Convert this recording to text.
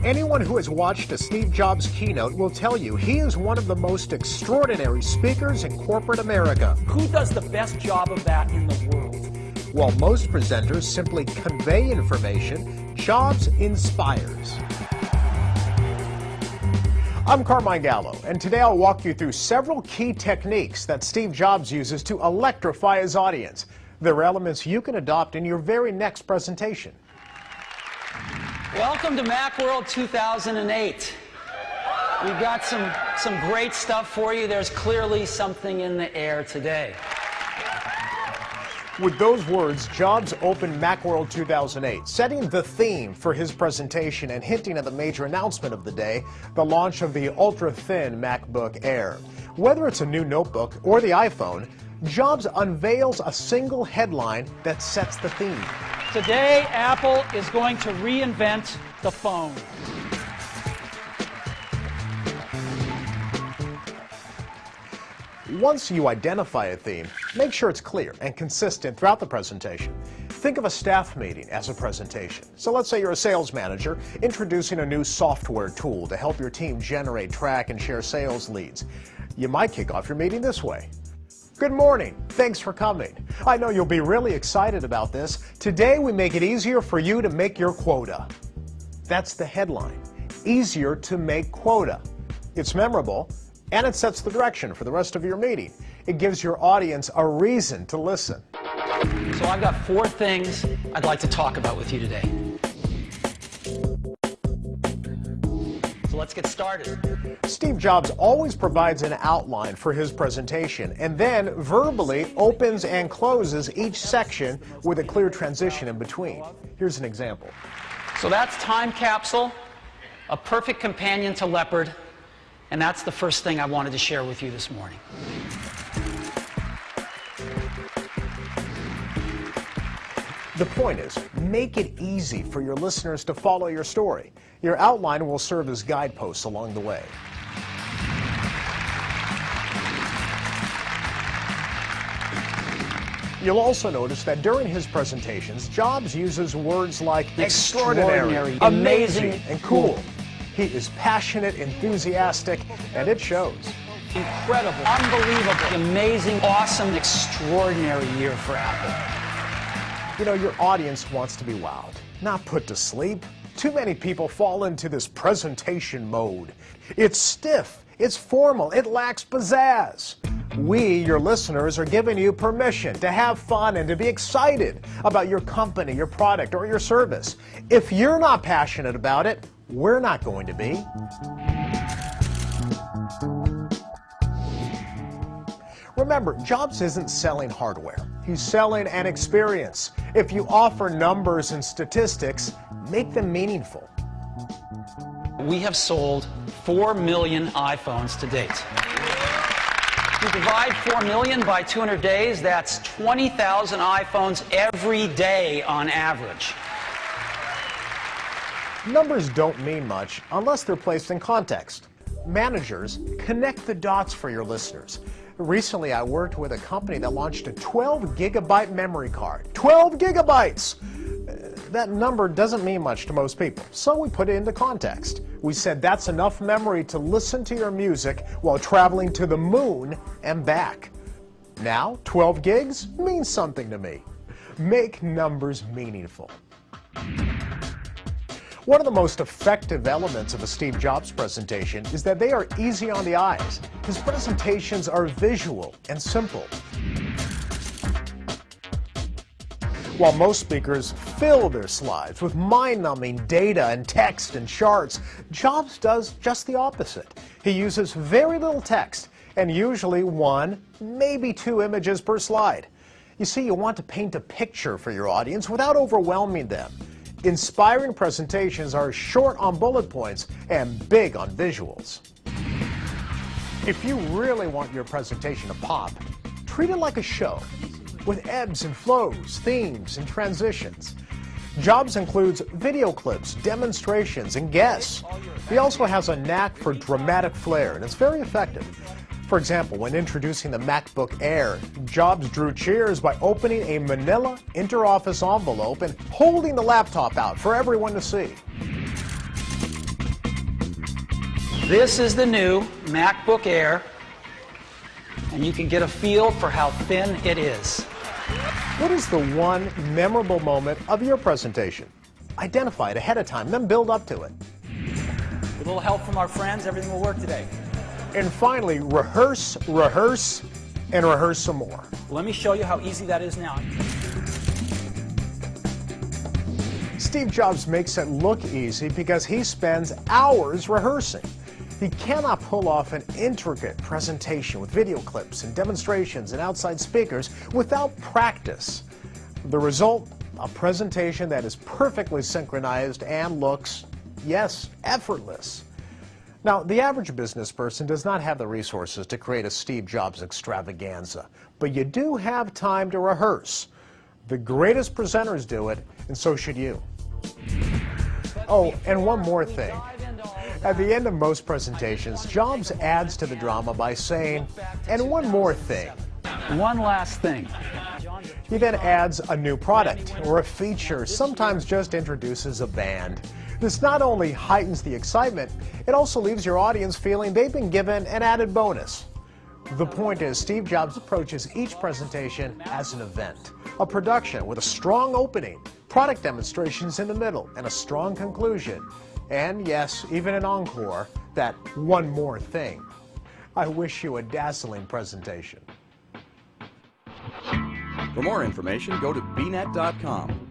Anyone who has watched a Steve Jobs keynote will tell you he is one of the most extraordinary speakers in corporate America. Who does the best job of that in the world? While most presenters simply convey information, Jobs inspires. I'm Carmine Gallo, and today I'll walk you through several key techniques that Steve Jobs uses to electrify his audience. They're elements you can adopt in your very next presentation. Welcome to Macworld 2008. We've got some great stuff for you. There's clearly something in the air today. With those words, Jobs opened Macworld 2008, setting the theme for his presentation and hinting at the major announcement of the day, the launch of the ultra-thin MacBook Air. Whether it's a new notebook or the iPhone, Jobs unveils a single headline that sets the theme. Today, Apple is going to reinvent the phone. Once you identify a theme, make sure it's clear and consistent throughout the presentation. Think of a staff meeting as a presentation. So let's say you're a sales manager introducing a new software tool to help your team generate, track, and share sales leads. You might kick off your meeting this way. Good morning. Thanks for coming. I know you'll be really excited about this. Today we make it easier for you to make your quota. That's the headline. Easier to make quota. It's memorable, and it sets the direction for the rest of your meeting. It gives your audience a reason to listen. So I've got 4 things I'd like to talk about with you today. So let's get started. Steve Jobs always provides an outline for his presentation and then verbally opens and closes each section with a clear transition in between. Here's an example. So that's Time Capsule, a perfect companion to Leopard, and that's the first thing I wanted to share with you this morning. The point is, make it easy for your listeners to follow your story. Your outline will serve as guideposts along the way. You'll also notice that during his presentations, Jobs uses words like extraordinary, amazing, and cool. He is passionate, enthusiastic, and it shows. Incredible, unbelievable, amazing, awesome, extraordinary year for Apple. You know, your audience wants to be wowed, not put to sleep. Too many people fall into this presentation mode. It's stiff, it's formal, it lacks pizzazz. We, your listeners, are giving you permission to have fun and to be excited about your company, your product, or your service. If you're not passionate about it, we're not going to be. Remember, Jobs isn't selling hardware. He's selling an experience. If you offer numbers and statistics, make them meaningful. We have sold 4 million iPhones to date. If you divide 4 million by 200 days, that's 20,000 iPhones every day on average. Numbers don't mean much unless they're placed in context. Managers, connect the dots for your listeners. Recently, I worked with a company that launched a 12-gigabyte memory card. 12 gigabytes! That number doesn't mean much to most people, so we put it into context. We said that's enough memory to listen to your music while traveling to the moon and back. Now, 12 gigs means something to me. Make numbers meaningful. One of the most effective elements of a Steve Jobs presentation is that they are easy on the eyes. His presentations are visual and simple. While most speakers fill their slides with mind-numbing data and text and charts, Jobs does just the opposite. He uses very little text and usually 1, maybe 2 images per slide. You see, you want to paint a picture for your audience without overwhelming them. Inspiring presentations are short on bullet points and big on visuals. If you really want your presentation to pop, treat it like a show, with ebbs and flows, themes, and transitions. Jobs includes video clips, demonstrations, and guests. He also has a knack for dramatic flair, and it's very effective. For example, when introducing the MacBook Air, Jobs drew cheers by opening a manila interoffice envelope and holding the laptop out for everyone to see. This is the new MacBook Air, and you can get a feel for how thin it is. What is the one memorable moment of your presentation? Identify it ahead of time, then build up to it. With a little help from our friends, everything will work today. And finally, rehearse, rehearse, and rehearse some more. Let me show you how easy that is now. Steve Jobs makes it look easy because he spends hours rehearsing. He cannot pull off an intricate presentation with video clips and demonstrations and outside speakers without practice. The result, a presentation that is perfectly synchronized and looks, yes, effortless. Now, the average business person does not have the resources to create a Steve Jobs extravaganza, but you do have time to rehearse. The greatest presenters do it, and so should you. Oh, and one more thing. At the end of most presentations, Jobs adds to the drama by saying, "And one more thing." One last thing. He then adds a new product or a feature, sometimes just introduces a band. This not only heightens the excitement, it also leaves your audience feeling they've been given an added bonus. The point is, Steve Jobs approaches each presentation as an event, a production with a strong opening, product demonstrations in the middle, and a strong conclusion. And yes, even an encore, that one more thing. I wish you a dazzling presentation. For more information, go to BNET.com.